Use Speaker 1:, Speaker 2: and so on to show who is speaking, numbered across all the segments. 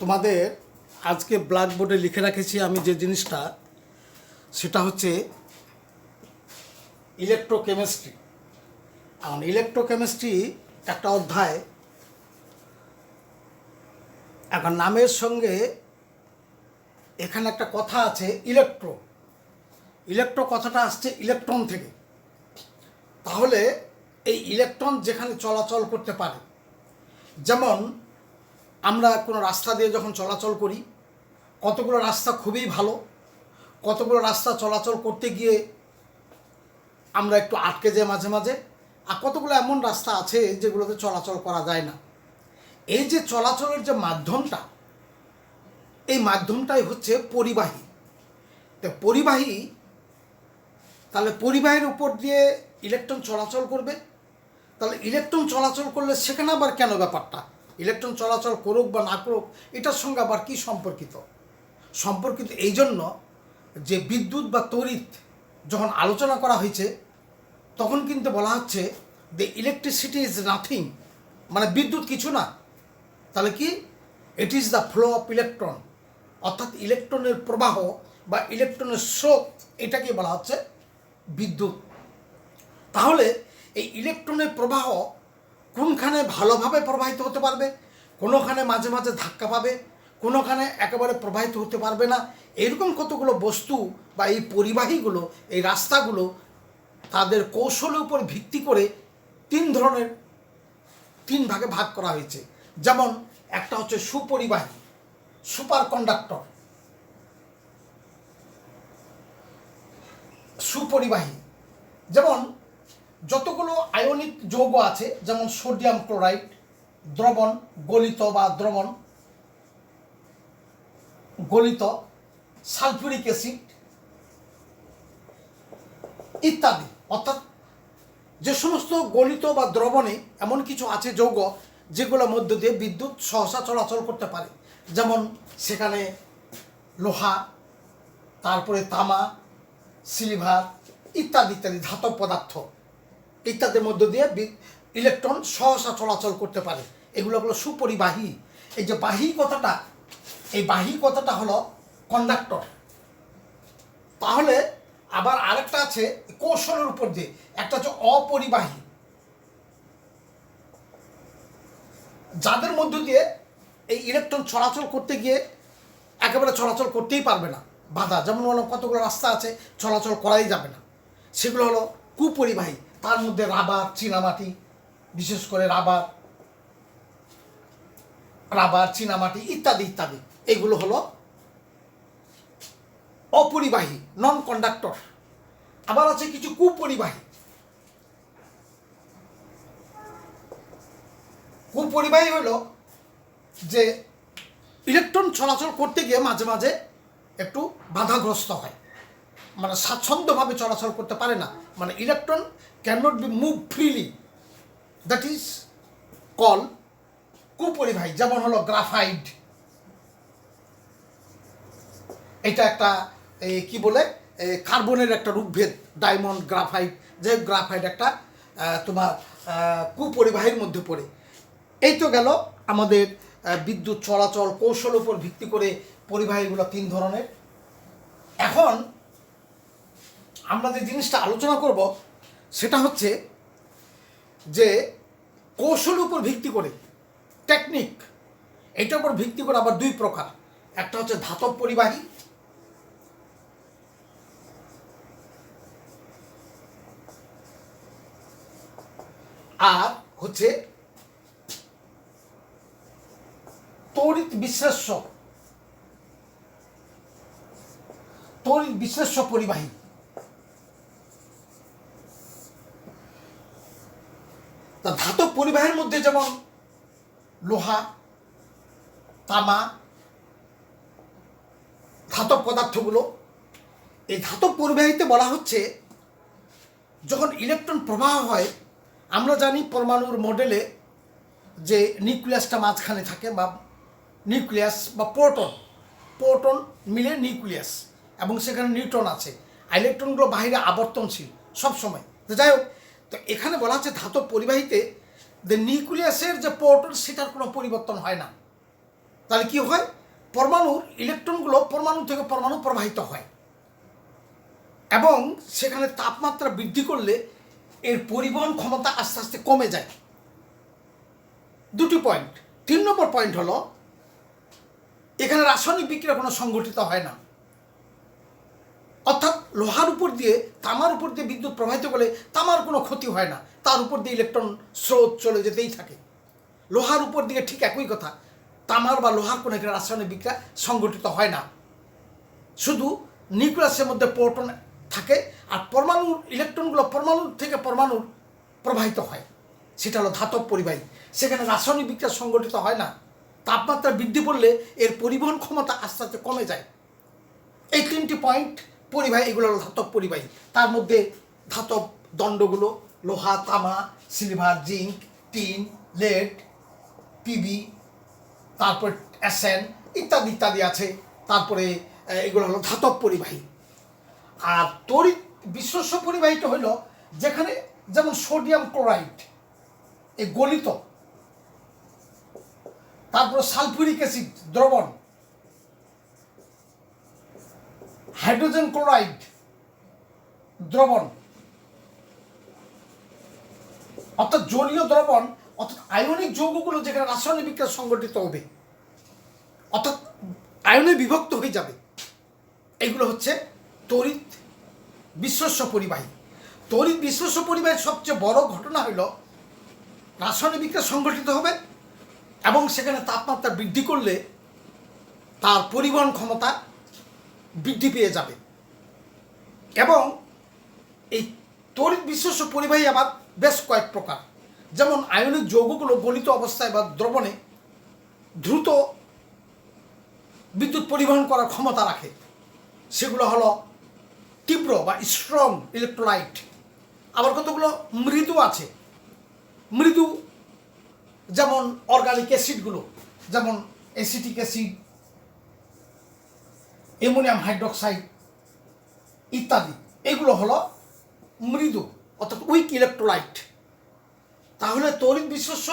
Speaker 1: তোমাদের আজকে ব্ল্যাকবোর্ডে লিখে রেখেছি আমি যে জিনিসটা, সেটা হচ্ছে ইলেকট্রোকেমিস্ট্রি। আর ইলেকট্রোকেমিস্ট্রি একটা অধ্যায়। এখন নামের সঙ্গে এখানে একটা কথা আছে, ইলেকট্রো। ইলেকট্রো কথাটা আসছে ইলেকট্রন থেকে। তাহলে এই ইলেকট্রন যেখানে চলাচল করতে পারে, যেমন আমরা কোনো রাস্তা দিয়ে যখন চলাচল করি, কতগুলো রাস্তা খুবই ভালো, কতগুলো রাস্তা চলাচল করতে গিয়ে আমরা একটু আটকে যাই মাঝে মাঝে, আর কতগুলো এমন রাস্তা আছে যেগুলোতে চলাচল করা যায় না। এই যে চলাচলের যে মাধ্যমটা, এই মাধ্যমটাই হচ্ছে পরিবাহী। তো পরিবাহী, তাহলে পরিবাহীর উপর দিয়ে ইলেকট্রন চলাচল করবে। তাহলে ইলেকট্রন চলাচল করলে সেখানে আবার কেন ব্যাপারটা, ইলেকট্রন চলাচল করুক বা না করুক, এটার সঙ্গে আবার কি সম্পর্কিত এই জন্য যে বিদ্যুৎ বা তড়িৎ যখন আলোচনা করা হয়েছে, তখন কিন্তু বলা হচ্ছে দ্য ইলেকট্রিসিটি ইজ নাথিং, মানে বিদ্যুৎ কিছু না। তাহলে কি, it is the flow of electron, অর্থাৎ ইলেকট্রনের প্রবাহ বা ইলেকট্রনের স্রোত, এটাকে বলা হচ্ছে বিদ্যুৎ। তাহলে এই ইলেকট্রনের প্রবাহ কোনখানে ভালোভাবে প্রবাহিত হতে পারবে, কোনোখানে মাঝে মাঝে ধাক্কা পাবে, কোনোখানে একেবারে প্রবাহিত হতে পারবে না। এরকম কতগুলো বস্তু বা এই পরিবাহীগুলো, এই রাস্তাগুলো, তাদের কৌশলের উপর ভিত্তি করে তিন ভাগে ভাগ করা হয়েছে। যেমন একটা হচ্ছে সুপরিবাহী, সুপার কন্ডাক্টর। সুপরিবাহী যেমন যতগুলো আয়নিক যৌগ আছে, যেমন সোডিয়াম ক্লোরাইড, দ্রবণ, গলিত, সালফিউরিক অ্যাসিড ইত্যাদি। অর্থাৎ যে সমস্ত গলিত বা দ্রবণে এমন কিছু আছে যৌগ যেগুলোর মধ্য দিয়ে বিদ্যুৎ সহসা চলাচল করতে পারে, যেমন সেখানে লোহা, তারপরে তামা, সিলভার ইত্যাদি ধাতব পদার্থ ইত্যাদির মধ্য দিয়ে ইলেকট্রন সহসা চলাচল করতে পারে। এগুলো হলো সুপরিবাহী। এই যে বাহী কথাটা হলো কন্ডাক্টর। তাহলে আবার আরেকটা আছে কৌশলের উপর দিয়ে, একটা হচ্ছে অপরিবাহী, যাদের মধ্য দিয়ে এই ইলেকট্রন চলাচল করতে গিয়ে একেবারে চলাচল করতেই পারবে না, বাধা। যেমন হলো কতগুলো রাস্তা আছে চলাচল করাই যাবে না, সেগুলো হলো কুপরিবাহী। তার মধ্যে রাবার, চীনামাটি, বিশেষ করে রাবার, চীনামাটি ইত্যাদি এগুলো হলো অপরিবাহী, নন কন্ডাক্টর। আবার আছে কিছু কুপরিবাহী হলো যে ইলেকট্রন চলাচল করতে গিয়ে মাঝে মাঝে একটু বাধাগ্রস্ত হয়, মানে স্বাচ্ছন্দ্যভাবে চলাচল করতে পারে না, মানে electron can not be move freely, that is call কুপরিবাহী। যেমন হলো গ্রাফাইট, এটা একটা কি বলে, কার্বনের একটা রূপভেদ, ডায়মন্ড, গ্রাফাইট। যে গ্রাফাইট একটা তোমার কুপরিবাহীর মধ্যে পড়ে। এই তো গেল আমাদের বিদ্যুৎ চলাচল কৌশল উপর ভিত্তি করে পরিবাহীগুলো তিন ধরনের। এখন আমরা যে জিনিসটা আলোচনা করব সেটা হচ্ছে যে কৌশল উপর ভিত্তি করে, টেকনিক, এটার উপর ভিত্তি করে আবার দুই প্রকার। একটা হচ্ছে ধাতব পরিবাহী, আর হচ্ছে তড়িৎ বিশ্লেষ্য পরিবাহী। তা ধাতব পরিবাহের মধ্যে যেমন লোহা, তামা, ধাতব পদার্থগুলো, এই ধাতব পরিবাহীতে বলা হচ্ছে যখন ইলেকট্রন প্রবাহ হয়, আমরা জানি পরমাণুর মডেলে যে নিউক্লিয়াসটা মাঝখানে থাকে, বা নিউক্লিয়াস বা প্রোটন মিলে নিউক্লিয়াস, এবং সেখানে নিউট্রন আছে, ইলেকট্রনগুলো বাইরে আবর্তনশীল সবসময়। তো যাই হোক, তো এখানে বলা হচ্ছে ধাতব পরিবাহীতে নিউক্লিয়াসের যে প্রোটন, সেটার কোনো পরিবর্তন হয় না। তাহলে কি হয়, পরমাণুর ইলেকট্রনগুলো পরমাণু থেকে পরমাণু প্রবাহিত হয় এবং সেখানে তাপমাত্রা বৃদ্ধি করলে এর পরিবহন ক্ষমতা আস্তে আস্তে কমে যায়। দুটি পয়েন্ট। 3 নম্বর পয়েন্ট হলো, এখানে রাসায়নিক বিক্রিয়া কোনো সংঘটিত হয় না। অর্থাৎ লোহার উপর দিয়ে তামার উপর দিয়ে বিদ্যুৎ প্রবাহিত করলে তামার কোনো ক্ষতি হয় না, তার উপর দিয়ে ইলেকট্রন স্রোত চলে যেতেই থাকে। লোহার উপর দিকে ঠিক একই কথা, তামার বা লোহার কোনো এখানে রাসায়নিক বিক্রিয়া সংঘটিত হয় না। শুধু নিউক্লিয়াসের মধ্যে প্রোটন থাকে আর পরমাণুর ইলেকট্রনগুলো পরমাণু থেকে পরমাণু প্রবাহিত হয়, সেটা হলো ধাতব পরিবাহী। সেখানে রাসায়নিক বিক্রিয়া সংঘটিত হয় না। তাপমাত্রা বৃদ্ধি করলে এর পরিবহন ক্ষমতা আস্তে আস্তে কমে যায়। এই 3টি পয়েন্ট পরিবাহী, এগুলো হলো ধাতব পরিবাহী। তার মধ্যে ধাতব দণ্ডগুলো লোহা, তামা, silver, zinc, tin, lead, P B, তারপর অ্যাসেন ইত্যাদি ইত্যাদি আছে। তারপরে এগুলো হলো ধাতব পরিবাহী। আর তড়িৎ বিশ্বস্ত পরিবাহীটা হলো যেখানে, যেমন সোডিয়াম ক্লোরাইড এই গলিত, তারপর সালফিউরিক অ্যাসিড দ্রবণ, হাইড্রোজেন ক্লোরাইড দ্রবণ, অর্থাৎ জলীয় দ্রবণ, অর্থাৎ আয়নিক যৌগগুলো যেখানে রাসায়নিক বিক্রিয়া সংঘটিত হবে, অর্থাৎ আয়নে বিভক্ত হয়ে যাবে, এগুলো হচ্ছে তড়িৎ বিশ্বস্ত পরিবাহী। তড়িৎ বিশ্বস্ত পরিবাহীর সবচেয়ে বড় ঘটনা হলো রাসায়নিক বিক্রিয়া সংঘটিত হবে এবং সেখানে তাপমাত্রা বৃদ্ধি করলে তার পরিবহন ক্ষমতা বৃদ্ধি পেয়ে যাবে। এবং এই তড়িৎ বিশ্বস্ত পরিবাহী আবার বেশ কয়েক প্রকার। যেমন আয়নিক যৌগগুলো গলিত অবস্থায় বা দ্রবণে দ্রুত বিদ্যুৎ পরিবহন করার ক্ষমতা রাখে, সেগুলো হলো তীব্র বা স্ট্রং ইলেকট্রোলাইট। আবার কতগুলো মৃদু আছে। মৃদু যেমন অর্গানিক অ্যাসিডগুলো, যেমন অ্যাসিটিক অ্যাসিড, অ্যামোনিয়াম হাইড্রোক্সাইড ইত্যাদি, এগুলো হলো মৃদু অর্থাৎ উইক ইলেকট্রোলাইট। তাহলে তড়িৎ বিশ্বস্ত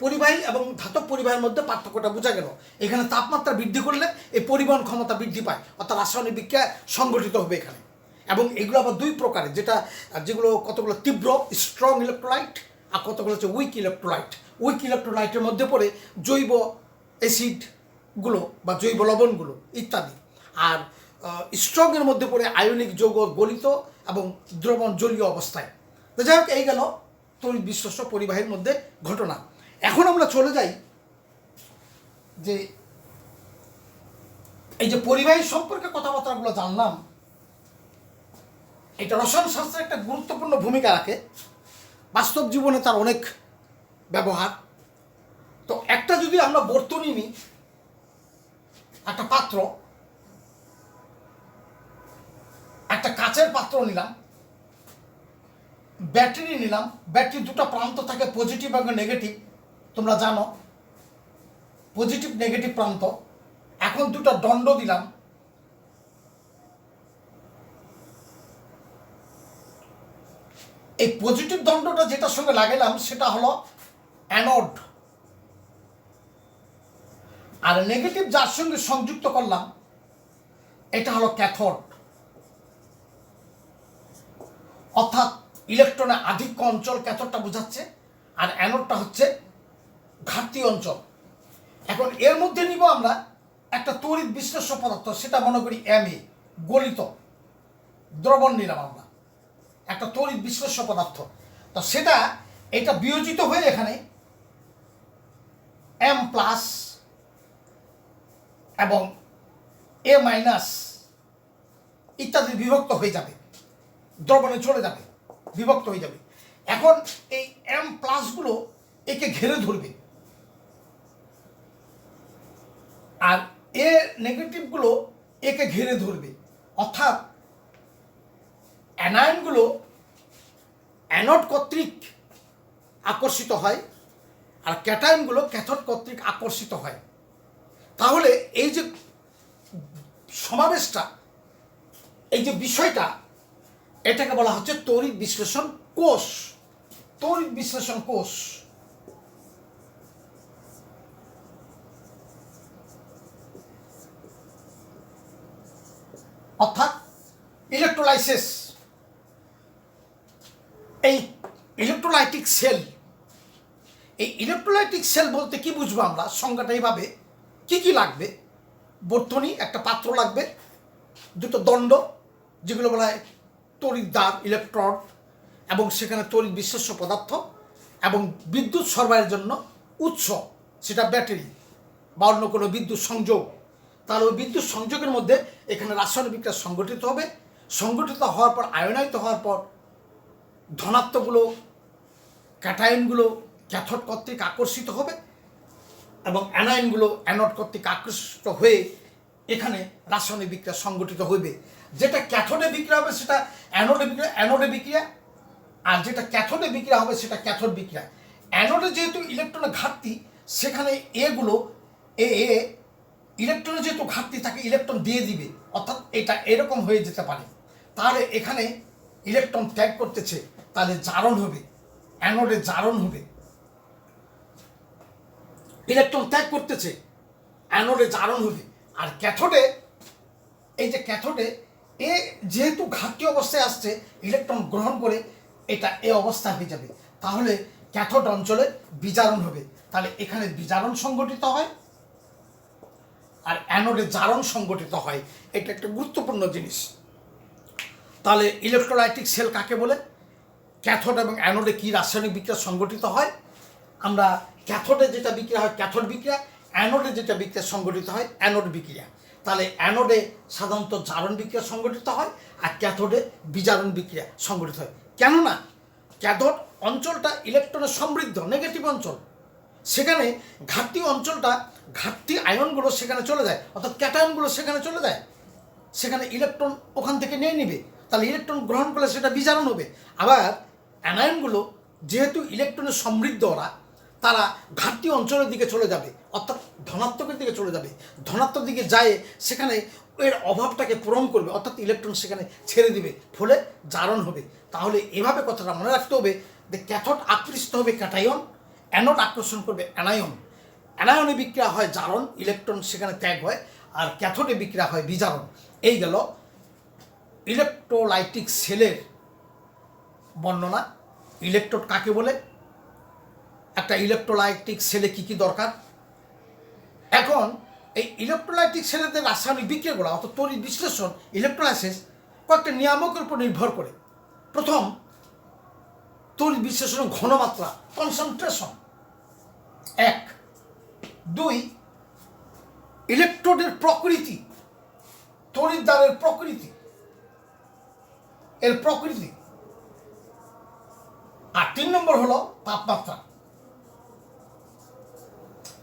Speaker 1: পরিবাহী এবং ধাতব পরিবাহীর মধ্যে পার্থক্যটা বোঝা গেল। এখানে তাপমাত্রা বৃদ্ধি করলে এই পরিবহন ক্ষমতা বৃদ্ধি পায়, অর্থাৎ রাসায়নিক বিক্রিয়া সংঘটিত হবে এখানে। এবং এগুলো আবার দুই প্রকারের, যেগুলো কতগুলো তীব্র স্ট্রং ইলেকট্রোলাইট আর কতগুলো হচ্ছে উইক ইলেকট্রোলাইট। উইক ইলেকট্রোলাইটের মধ্যে পড়ে জৈব অ্যাসিডগুলো বা জৈব লবণগুলো ইত্যাদি। আর স্ট্রংয়ের মধ্যে পড়ে আয়নিক যৌগ গলিত এবং দ্রবণ জলীয় অবস্থায়। তো যাই হোক, এই গেল তড়িৎ বিশ্বস্ত পরিবাহীর মধ্যে ঘটনা। এখন আমরা চলে যাই যে এই যে পরিবাহী সম্পর্কে কথাবার্তাগুলো জানলাম, এটা রসায়ন শাস্ত্রে একটা গুরুত্বপূর্ণ ভূমিকা রাখে। বাস্তব জীবনে তার অনেক ব্যবহার। তো একটা যদি আমরা বর্তনী নিই, একটা পাত্র, একটা কাচের পাত্র নিলাম, ব্যাটারি নিলাম। ব্যাটারি দুটো প্রান্ত থাকে, পজিটিভ এবং নেগেটিভ, তোমরা জানো পজিটিভ নেগেটিভ প্রান্ত। এখন দুটো দণ্ড দিলাম, এই পজিটিভ দণ্ডটা যেটার সঙ্গে লাগালাম সেটা হলো অ্যানোড, আর নেগেটিভ যার সঙ্গে সংযুক্ত করলাম এটা হলো ক্যাথোড। অর্থাৎ ইলেকট্রনের আধিক্য অঞ্চল ক্যাথোডটা বোঝাচ্ছে, আর অ্যানোডটা হচ্ছে ঘাটতি অঞ্চল। এখন এর মধ্যে নিব আমরা একটা তড়িৎ বিশ্লেষ্য পদার্থ, সেটা মনে করি MA, গলিত দ্রবণ নিলাম আমরা, একটা তড়িৎ বিশ্লেষ্য পদার্থ। তো সেটা এটা বিয়োজিত হয়ে এখানে M+ এবং A- ইত্যাদি বিভক্ত হয়ে যাবে, দ্রবণে চলে যাবে, বিভক্ত হয়ে যাবে। এখন এই M+ গুলো একে ঘিরে ধরবে, আর A নেগেটিভগুলো একে ঘিরে ধরবে। অর্থাৎ অ্যানায়নগুলো অ্যানোড কর্তৃক আকর্ষিত হয় আর ক্যাটায়নগুলো ক্যাথোড কর্তৃক আকর্ষিত হয়। তাহলে এই যে সমাবেশটা, এই যে বিষয়টা, এটাকে বলা হচ্ছে তড়িৎ বিশ্লেষণ কোষ। তড়িৎ বিশ্লেষণ কোষ। অর্থাৎ ইলেকট্রোলাইসিস। এই ইলেকট্রোলাইটিক সেল, এই ইলেকট্রোলাইটিক সেল বলতে কি বুঝবো আমরা, সংজ্ঞাটা এইভাবে, কি কি লাগবে? বর্তনী, একটা পাত্র লাগবে, দুটো দণ্ড যেগুলো বলা হয় তড়িৎদ্বার, ইলেকট্রন, এবং সেখানে তড়িৎ বিশ্লেষ্য পদার্থ, এবং বিদ্যুৎ সরবরাহের জন্য উৎস, সেটা ব্যাটারি বা অন্য কোনো বিদ্যুৎ সংযোগ। তাহলে ওই বিদ্যুৎ সংযোগের মধ্যে এখানে রাসায়নিক বিক্রিয়া সংগঠিত হবে। সংগঠিত হওয়ার পর, আয়নায়িত হওয়ার পর ধনাত্মকগুলো, ক্যাটায়নগুলো ক্যাথোড কর্তৃক আকর্ষিত হবে এবং অ্যানায়নগুলো অ্যানোড কর্তৃক আকর্ষিত হয়ে এখানে রাসায়নিক বিক্রিয়া সংগঠিত হইবে। যেটা ক্যাথোডে বিক্রিয়া হবে সেটা অ্যানোডে বিক্রিয়া, আর যেটা ক্যাথোডে বিক্রিয়া হবে সেটা ক্যাথোড বিক্রিয়া। অ্যানোডে যেহেতু ইলেকট্রনের ঘাটতি, সেখানে এগুলো ইলেকট্রনের যেহেতু ঘাটতি থাকে, ইলেকট্রন দিয়ে দিবে, অর্থাৎ এটা এরকম হয়ে যেতে পারে। তাহলে এখানে ইলেকট্রন ত্যাগ করতেছে, তাহলে জারণ হবে, অ্যানোডে জারণ হবে। ইলেকট্রন ত্যাগ করতেছে, অ্যানোডে জারণ হবে। আর ক্যাথোডে, এই যে ক্যাথোডে যেহেতু ঘাটতি অবস্থায় আসছে, ইলেকট্রন গ্রহণ করে এটা এই অবস্থা হয়ে যাবে। তাহলে ক্যাথোড অঞ্চলে বিজারণ হবে। তাহলে এখানে বিজারণ সংগঠিত হয় আর অ্যানোডে জারণ সংগঠিত হয়। এটা একটা গুরুত্বপূর্ণ জিনিস। তাহলে ইলেকট্রোলাইটিক সেল কাকে বলে? ক্যাথোড এবং অ্যানোডে কী রাসায়নিক বিক্রিয়া সংগঠিত হয়? আমরা ক্যাথোডে যেটা বিক্রিয়া হয় ক্যাথোড বিক্রিয়া, অ্যানোডে যেটা বিক্রিয়া সংগঠিত হয় অ্যানোড বিক্রিয়া। তাহলে অ্যানোডে সাধারণত জারণ বিক্রিয়া সংগঠিত হয় আর ক্যাথোডে বিজারণ বিক্রিয়া সংগঠিত হয়। কেননা ক্যাথোড অঞ্চলটা ইলেকট্রনের সমৃদ্ধ, নেগেটিভ অঞ্চল, সেখানে ঘাটতি অঞ্চলটা, ঘাটতি আয়নগুলো সেখানে চলে যায়, অর্থাৎ ক্যাটায়নগুলো সেখানে চলে যায়, সেখানে ইলেকট্রন ওখান থেকে নিয়ে নিবে। তাহলে ইলেকট্রন গ্রহণ করলে সেটা বিজারণ হবে। আবার অ্যানায়নগুলো যেহেতু ইলেকট্রনের সমৃদ্ধ, ওরা তারা ঘাটতি অঞ্চলের দিকে চলে যাবে, অর্থাৎ ধনাত্মকের দিকে চলে যাবে। ধনাত্মক দিকে যায়, সেখানে এর অভাবটাকে পূরণ করবে, অর্থাৎ ইলেকট্রন সেখানে ছেড়ে দিবে, ফলে জারণ হবে। তাহলে এভাবে কথাটা মনে রাখতে হবে যে ক্যাথোড আকৃষ্ট হবে ক্যাটায়ন, অ্যানোড আকর্ষণ করবে অ্যানায়ন। অ্যানায়নে বিক্রিয়া হয় জারণ, ইলেকট্রন সেখানে ত্যাগ হয়, আর ক্যাথোডে বিক্রিয়া হয় বিজারণ। এই গেল ইলেকট্রোলাইটিক সেলের বর্ণনা। ইলেকট্রোড কাকে বলে, একটা ইলেকট্রোলাইটিক সেলে কী কী দরকার। এখন এই ইলেকট্রোলাইটিক সেলের যে রাসায়নিক বিক্রিয়াগুলো, অর্থাৎ তড়িৎ বিশ্লেষণ, ইলেকট্রোলাইসিস, কয়েকটা নিয়ামকের উপর নির্ভর করে। প্রথম, তড়িৎ বিশ্লেষণের ঘনমাত্রা, কনসেন্ট্রেশন, 1। 2, ইলেকট্রোডের প্রকৃতি, তড়িৎদ্বারের প্রকৃতি, এর প্রকৃতি। আর 3 নম্বর হলো তাপমাত্রা।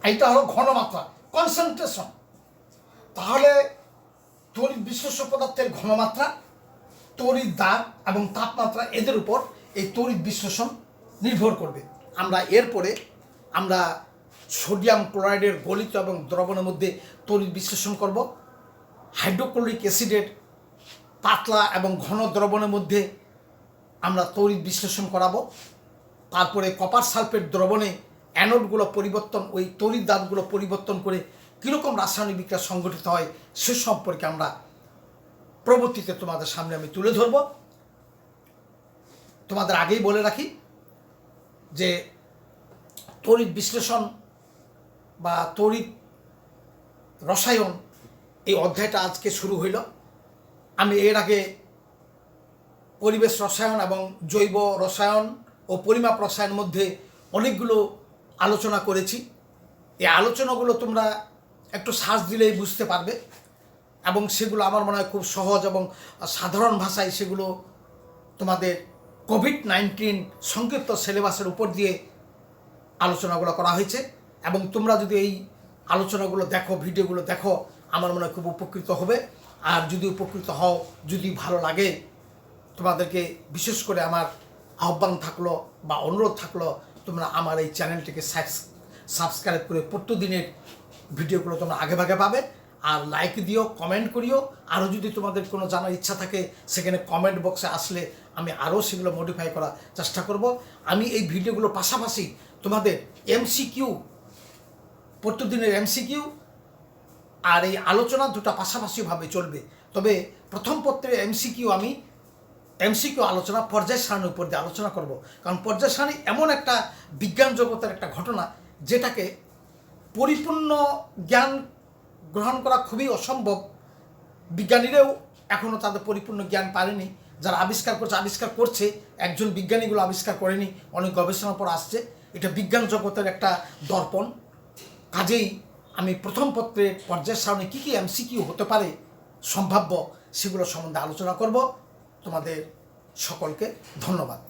Speaker 1: এইটা হলো ঘনমাত্রা, কনসেন্ট্রেশন। তাহলে তড়িৎ বিশ্লেষ্য পদার্থের ঘনমাত্রা, তড়িৎদ্বার এবং তাপমাত্রা, এদের উপর এই তড়িৎ বিশ্লেষণ নির্ভর করবে। এরপরে আমরা সোডিয়াম ক্লোরাইডের গলিত এবং দ্রবণের মধ্যে তড়িৎ বিশ্লেষণ করব। হাইড্রোক্লোরিক অ্যাসিডের পাতলা এবং ঘন দ্রবণের মধ্যে আমরা তড়িৎ বিশ্লেষণ করাবো। তারপরে কপার সালফেট দ্রবণে অ্যানোডগুলো পরিবর্তন, ওই তড়িৎদ্বারগুলো পরিবর্তন করে কীরকম রাসায়নিক বিক্রিয়া সংগঠিত হয় সে সম্পর্কে আমরা পরবর্তীতে তোমাদের সামনে আমি তুলে ধরব। তোমাদের আগেই বলে রাখি যে তড়িৎ বিশ্লেষণ বা তড়িৎ রসায়ন এই অধ্যায়টা আজকে শুরু হইল। আমি এর আগে পরিবেশ রসায়ন এবং জৈব রসায়ন ও পরিমাপ রসায়নের মধ্যে অনেকগুলো আলোচনা করেছি। এই আলোচনাগুলো তোমরা একটু সার্চ দিলেই বুঝতে পারবে, এবং সেগুলো আমার মনে হয় খুব সহজ এবং সাধারণ ভাষায় সেগুলো তোমাদের কোভিড-19 সংক্ষিপ্ত সিলেবাসের উপর দিয়ে আলোচনাগুলো করা হয়েছে। এবং তোমরা যদি এই আলোচনাগুলো দেখো, ভিডিওগুলো দেখো, আমার মনে হয় খুব উপকৃত হবে। আর যদি উপকৃত হও, যদি ভালো লাগে, তোমাদেরকে বিশেষ করে আমার আহ্বান থাকলো বা অনুরোধ থাকলো, তোমরা আমার এই চ্যানেলটিকে সাবস্ক্রাইব করে প্রতিদিনের ভিডিওগুলো তোমরা আগে ভাগে পাবে। আর লাইক দিও, কমেন্ট করিও। আরও যদি তোমাদের কোনো জানার ইচ্ছা থাকে, সেখানে কমেন্ট বক্সে আসলে আমি আরও সেগুলো মডিফাই করার চেষ্টা করব। আমি এই ভিডিওগুলোর পাশাপাশি তোমাদের এমসিকিউ, প্রতিদিনের এমসিকিউ আর এই আলোচনা দুটো পাশাপাশিভাবে চলবে। তবে প্রথম পত্রের এমসিকিউ আলোচনা পর্যায় সারণীর উপর দিয়ে আলোচনা করব। কারণ পর্যায় সারণী এমন একটা বিজ্ঞান জগতের একটা ঘটনা যেটাকে পরিপূর্ণ জ্ঞান গ্রহণ করা খুবই অসম্ভব। বিজ্ঞানীরাও এখনও তাদের পরিপূর্ণ জ্ঞান পারেনি। যারা আবিষ্কার করছে একজন বিজ্ঞানীগুলো আবিষ্কার করেনি, অনেক গবেষণার পর আসছে। এটা বিজ্ঞান জগতের একটা দর্পণ। কাজেই আমি প্রথম পত্রের পর্যায় সারণী কী কী এমসিকিউ হতে পারে সম্ভাব্য, সেগুলো সম্বন্ধে আলোচনা করব। তোমাদের সকলকে ধন্যবাদ।